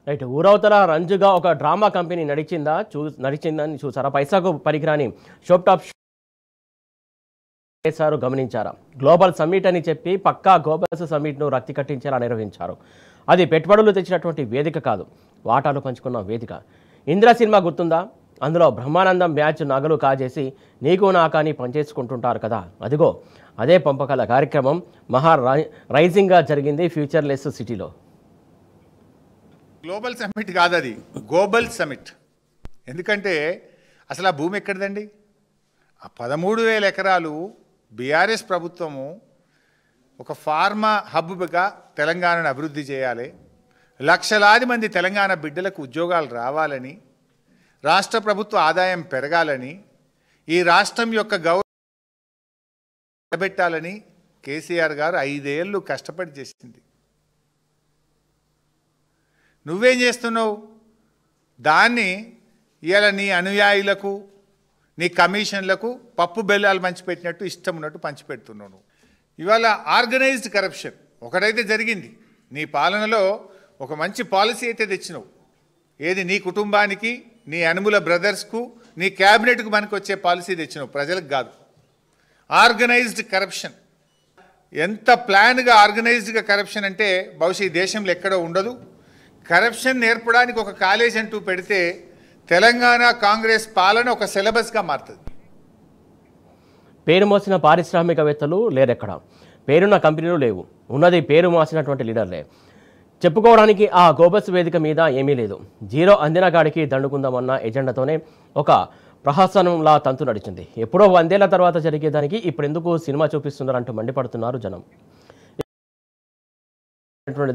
Right. ఊరవతల రంజుగా ఒక drama company నడిచిందని చూసారా? పైసాకు పరికరాని shop top చేశారు, గమనించారా? గ్లోబల్ సమ్మిట్ అని చెప్పి పక్కా గ్లోబల్ సమ్మిట్ను రక్తి కట్టించేలా నిర్వహించారు. అది పెట్టుబడులు తెచ్చినటువంటి వేదిక కాదు, వాటాలు పంచుకున్న వేదిక. ఇంద్ర సినిమా గుర్తుందా? అందులో బ్రహ్మానందం బ్యాచ్ నగలు కాజేసి నీకు నాకాని పనిచేసుకుంటుంటారు కదా. అదిగో అదే పంపకాల కార్యక్రమం మహా రైజింగ్గా జరిగింది ఫ్యూచర్లెస్ సిటీలో. గ్లోబల్ సమ్మిట్ కాదు, అది గ్లోబల్ సమ్మిట్. ఎందుకంటే అసలు ఆ భూమి ఎక్కడిదండి? ఆ 13,000 ఎకరాలు బీఆర్ఎస్ ప్రభుత్వము ఒక ఫార్మా హబ్గా తెలంగాణను అభివృద్ధి చేయాలి, లక్షలాది మంది తెలంగాణ బిడ్డలకు ఉద్యోగాలు రావాలని, రాష్ట్ర ప్రభుత్వ ఆదాయం పెరగాలని, ఈ రాష్ట్రం యొక్క గౌరవం నిలబెట్టాలని కేసీఆర్ గారు 5 ఏళ్ళు కష్టపడి చేసింది. నువ్వేం చేస్తున్నావు? దాన్ని ఇవాళ నీ అనుయాయులకు, నీ కమిషన్లకు పప్పు బెల్లాలు పంచిపెట్టినట్టు ఇష్టం ఉన్నట్టు పంచిపెడుతున్నావు. ఇవాళ ఆర్గనైజ్డ్ కరప్షన్ ఒకటైతే జరిగింది. నీ పాలనలో ఒక మంచి పాలసీ అయితే తెచ్చినావు. ఏది? నీ కుటుంబానికి, నీ అనుముల బ్రదర్స్కు, నీ క్యాబినెట్కు మనకు వచ్చే పాలసీ తెచ్చినావు, ప్రజలకు కాదు. ఆర్గనైజ్డ్ కరప్షన్ ఎంత ప్లాన్గా ఆర్గనైజ్డ్గా కరప్షన్ అంటే బహుశా ఈ దేశంలో ఎక్కడో ఉండదు. కరప్షన్ నేర్పడానికి ఒక కాలేజ్ అంటూ పెడితే తెలంగాణ కాంగ్రెస్ పాలన ఒక సిలబస్గా మారుతుంది. పేరు మోసిన పారిశ్రామికవేత్తలు లేరెక్కడ, పేరున్న కంపెనీలు లేవు, ఉన్నది పేరు మోసినటువంటి లీడర్లే. చెప్పుకోవడానికి ఆ గోబస్ వేదిక మీద ఏమీ లేదు. జీరో అందిన కాడికి దండుకుందామన్న ఎజెండాతోనే ఒక ప్రహసనంలా తంతు నడిచింది. ఎప్పుడో 100 ఏళ్ల తర్వాత జరిగేదానికి ఇప్పుడెందుకు సినిమా చూపిస్తున్నారంటూ మండిపడుతున్నారు జనం.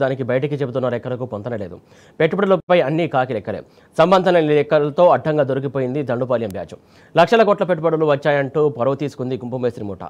దానికి బయటికి చెబుతున్న లెక్కలకు పొంతనలేదు. పెట్టుబడులపై అన్ని కాకి లెక్కలే. సంబంధం లేని లెక్కలతో అడ్డంగా దొరికిపోయింది దండుపాలెం బ్యాచ్. లక్షల కోట్ల పెట్టుబడులు వచ్చాయంటూ పరువు తీసుకుంది కుంభమేశ్వరి ముఠ.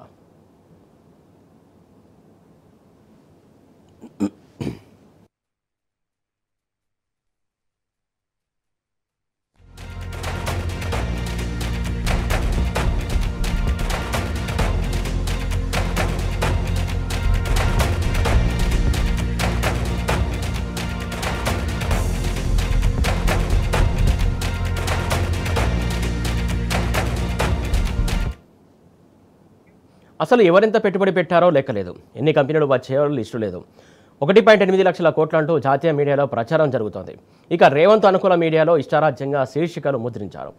అసలు ఎవరెంత పెట్టుబడి పెట్టారో లెక్కలేదు, ఎన్ని కంపెనీలు వచ్చాయో లిస్టు లేదు. 1.8 లక్షల కోట్లంటూ జాతీయ మీడియాలో ప్రచారం జరుగుతోంది. ఇక రేవంత్ అనుకూల మీడియాలో ఇష్టారాజ్యంగా శీర్షికలు ముద్రించారు.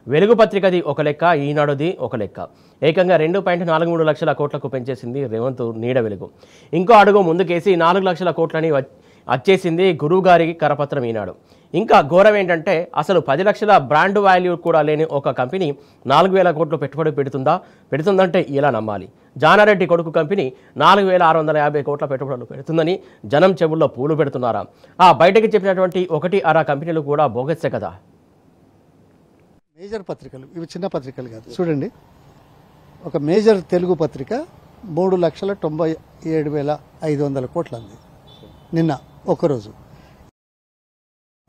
వెలుగు పత్రికది ఒక లెక్క, ఈనాడుది ఒక లెక్క. ఏకంగా 2.43 లక్షల కోట్లకు పెంచేసింది రేవంత్ నీడ వెలుగు. ఇంకో అడుగు ముందుకేసి 4 లక్షల కోట్లని వచ్చేసింది గురువుగారి కరపత్రం ఈనాడు. ఇంకా ఘోరం ఏంటంటే అసలు 10 లక్షల బ్రాండ్ వాల్యూ కూడా లేని ఒక కంపెనీ 4,000 కోట్లు పెట్టుబడి పెడుతుందంటే ఇలా నమ్మాలి? జానారెడ్డి కొడుకు కంపెనీ 4,650 కోట్ల పెట్టుబడులు పెడుతుందని జనం చెవుల్లో పూలు పెడుతున్నారా? ఆ బయటకి చెప్పినటువంటి 1.5 కంపెనీలు కూడా బోగస్సే కదా. మేజర్ పత్రికలు ఇవి, చిన్న పత్రికలు కాదు. చూడండి, ఒక మేజర్ తెలుగు పత్రిక 3,97,500 కోట్లు అంది నిన్న ఒక్కరోజు.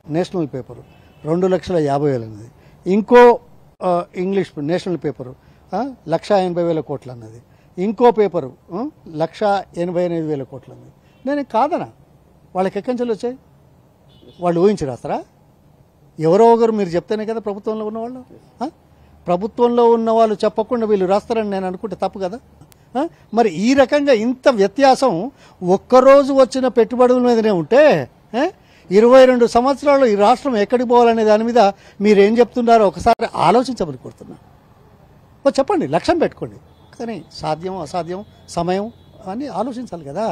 నేషనల్ పేపరు 2,50,000 అన్నది. ఇంకో ఇంగ్లీష్ నేషనల్ పేపరు 1,80,000 కోట్లు అన్నది. ఇంకో పేపరు 1,88,000 కోట్లు అన్నది. నేను కాదనా, వాళ్ళకి ఎక్కడి నుంచి వచ్చాయి? వాళ్ళు ఊహించి రాస్తారా? ఎవరో ఒకరు మీరు చెప్తేనే కదా ప్రభుత్వంలో ఉన్నవాళ్ళు. ప్రభుత్వంలో ఉన్న వాళ్ళు చెప్పకుండా వీళ్ళు రాస్తారని నేను అనుకుంటే తప్పు కదా. మరి ఈ రకంగా ఇంత వ్యత్యాసం ఒక్కరోజు వచ్చిన పెట్టుబడుల మీదనే ఉంటే 22 సంవత్సరాలు ఈ రాష్ట్రం ఎక్కడికి పోవాలనే దాని మీద మీరేం చెప్తున్నారో ఒకసారి ఆలోచించమని కోరుతున్నా. చెప్పండి, లక్ష్యం పెట్టుకోండి, కానీ సాధ్యం అసాధ్యం సమయం అని ఆలోచించాలి కదా.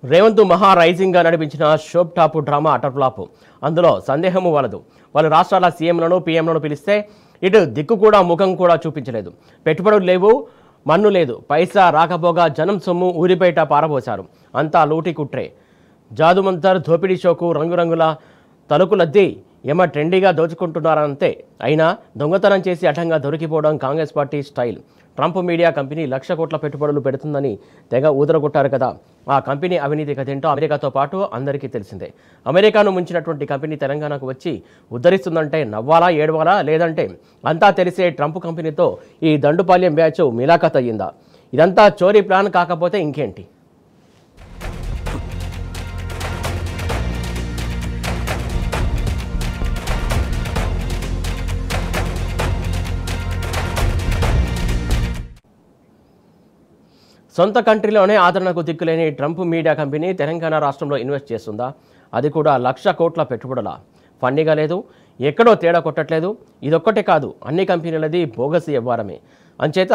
రేవంత్ మహా రైజింగ్గా నడిపించిన shop top drama utter flop. అందులో సందేహము వలదు. వాళ్ళు రాష్ట్రాల సీఎంలను పీఎంలను పిలిస్తే ఇటు దిక్కు కూడా ముఖం కూడా చూపించలేదు. పెట్టుబడులు లేవు, మన్ను లేదు, పైసా రాకపోగా జనం సొమ్ము ఊరిపేట పారబోశారు. అంతా లూటి కుట్రే. జాదుమంతర్ దోపిడీ షోకు రంగురంగుల తలుకులద్ది ఏమ ట్రెండీగా దోచుకుంటున్నారంతే. అయినా దొంగతనం చేసి అడ్డంగా దొరికిపోవడం Congress party style. Trump media company 1,00,000 కోట్ల పెట్టుబడులు పెడుతుందని తెగ ఊదరగొట్టారు కదా. ఆ కంపెనీ అవినీతి కథేంటో అమెరికాతో పాటు అందరికీ తెలిసిందే. అమెరికాను ముంచినటువంటి కంపెనీ తెలంగాణకు వచ్చి ఉద్ధరిస్తుందంటే నవ్వాలా, ఏడవాలా? లేదంటే అంతా తెలిసే ట్రంప్ కంపెనీతో ఈ దండుపాలెం బ్యాచ్ మిలాఖత్ అయ్యిందా? ఇదంతా చోరీ ప్లాన్ కాకపోతే ఇంకేంటి? సొంత కంట్రీలోనే ఆదరణకు దిక్కులేని ట్రంప్ మీడియా కంపెనీ తెలంగాణ రాష్ట్రంలో ఇన్వెస్ట్ చేస్తుందా? అది కూడా 1,00,000 కోట్ల పెట్టుబడుల. ఫండిగా లేదు, ఎక్కడో తేడా కొట్టట్లేదు. ఇదొక్కటే కాదు, అన్ని కంపెనీలది బోగసి వ్యవహారమే. అంచేత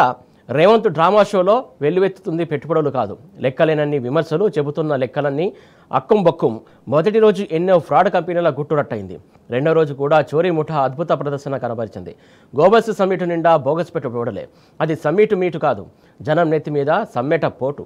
రేవంత్ డ్రామా షోలో వెల్లువెత్తుతుంది పెట్టుబడులు కాదు, లెక్కలేనన్ని విమర్శలు. చెబుతున్న లెక్కలన్నీ అక్కుం బక్కుం. మొదటి రోజు ఎన్నో ఫ్రాడ్ కంపెనీల గుట్టురట్టయింది. రెండో రోజు కూడా చోరీ ముఠా అద్భుత ప్రదర్శన కనబరిచింది. గోబస్ సమ్మిట్ నిండా బోగస్ పెట్టుబడులే. అది సమ్మిట్ మీటు కాదు, జనం నెత్తి మీద సమ్మెట పోటు.